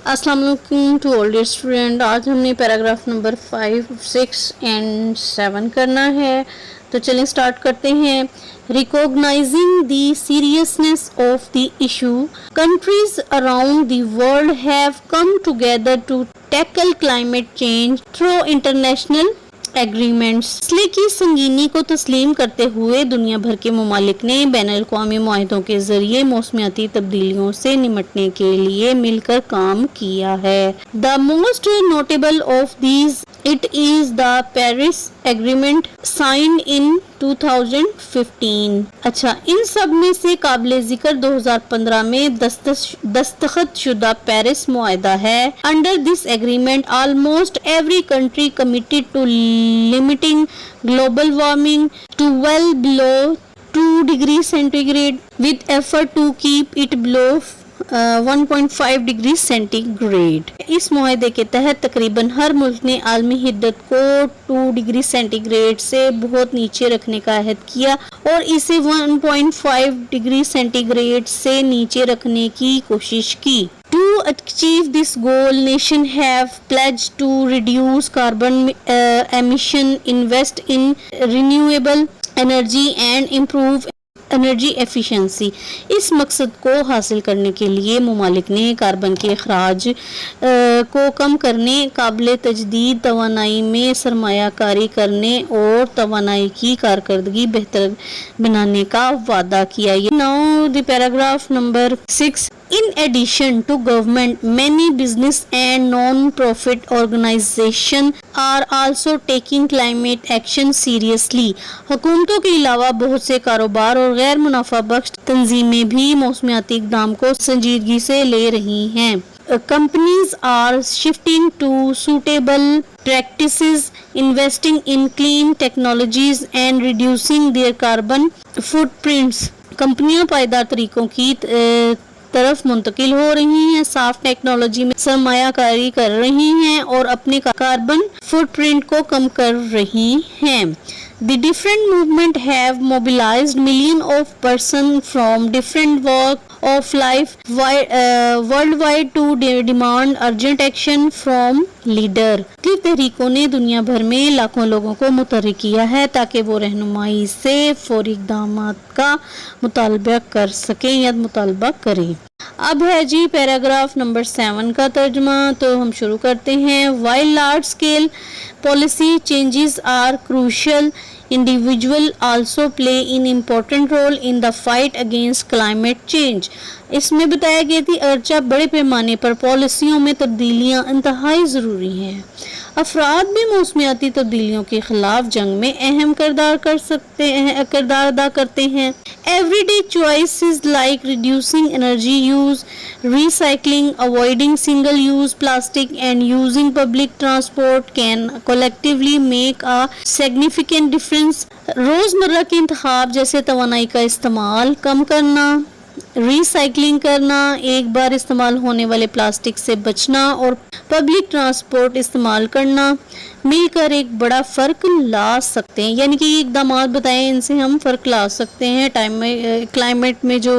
अस्सलाम वालेकुम to all dear student. आज हमने पैराग्राफ नंबर 5, 6 एंड 7 करना है, तो चलें स्टार्ट करते हैं। Recognizing the seriousness of the issue, countries around the world have come together to tackle climate change through international agreements. मसले की संगीनी को तस्लीम करते हुए दुनिया भर के ममालिक ने बैनुल-अक़वामी मुआहदों के जरिए मौसमियाती तब्दीलियों से निमटने के लिए मिलकर काम किया है। The most notable of these it is the Paris agreement signed in 2015। अच्छा, इन सब में से काबिल जिक्र 2015 में दस्तखत शुदा पेरिस मुआहदा है। Under this agreement almost every country committed to limiting global warming to well below 2 degrees centigrade with effort to keep it below 1.5 degree centigrade. इस मुआहदे के तहत तकरीबन हर मुल्क ने आलमी हिद्दत को 2 डिग्री सेंटीग्रेड से बहुत नीचे रखने का अहद किया और इसे 1.5 डिग्री सेंटीग्रेड से नीचे रखने की कोशिश की। To achieve this goal, nations have pledged to reduce carbon emission, invest in renewable energy and improve energy efficiency. इस मकसद को हासिल करने के लिए ममालिक ने कार्बन के अखराज को कम करने, काबिल तजदीद तवानाई में सरमायाकारी करने और तवानाई की कारकर्दगी बेहतर बनाने का वादा किया। Now the paragraph number 6। In addition to government, many business and non-profit organizations are also taking climate action seriously. हुकूमतों के अलावा बहुत से कारोबार और गैर मुनाफा बख्श तंजीमें भी मौसमियाती इक़दाम को संजीदगी से ले रही हैं। Companies are shifting to suitable practices, investing in clean technologies and reducing their carbon footprints. कंपनियां पायदार तरीकों की तरफ मुंतकिल हो रही हैं, साफ टेक्नोलॉजी में सरमायाकारी कर रही हैं और अपने कार्बन फुटप्रिंट को कम कर रही हैं। The different movement have mobilized millions of persons from different walks of life worldwide to demand urgent action from leader. मुख्तलिफ तहरीकों ने दुनिया भर में लाखों लोगों को मुतहर्रिक किया है ताकि वो रहनुमाई से फौरी इक़दामात का मुतालबा कर सकें या मुतालबा करें। अब है जी पैराग्राफ नंबर 7 का तर्जुमा, तो हम शुरू करते हैं। While large scale policy changes are crucial, individual also play an important role in the fight against climate change. इसमें बताया गया थी अगरचे बड़े पैमाने पर पॉलिसियों में तब्दीलियां इंतहाई ज़रूरी हैं, अफराद भी मौसमियाती तब्दीलियों के खिलाफ जंग में अहम किरदार अदा करते हैं। Everyday choices like reducing energy use, recycling, avoiding single-use plastic and using public transport can collectively make a significant difference. रोज़मर्रा के इंतखाब जैसे तवानाई का इस्तेमाल कम करना, रिसाइकलिंग करना, एक बार इस्तेमाल होने वाले प्लास्टिक से बचना और पब्लिक ट्रांसपोर्ट इस्तेमाल करना मिलकर एक बड़ा फ़र्क ला सकते हैं। यानी कि ये इक़दाम बताएं, इनसे हम फ़र्क ला सकते हैं क्लाइमेट में जो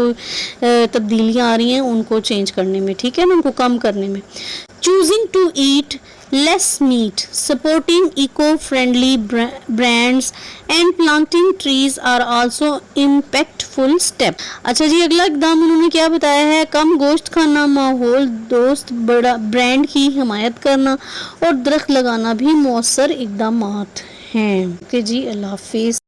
तब्दीलियाँ आ रही हैं उनको चेंज करने में, ठीक है ना, उनको कम करने में। Choosing to eat less meat, supporting eco-friendly brands and planting trees are also impactful step. अच्छा जी, अगला इक़दाम उन्होंने क्या बताया है? कम गोश्त खाना, माहौल दोस्त बड़ा ब्रांड की हिमायत करना और दरख्त लगाना भी मौसर इक़दामात हैं। ओके जी, अल्लाह हाफिज़।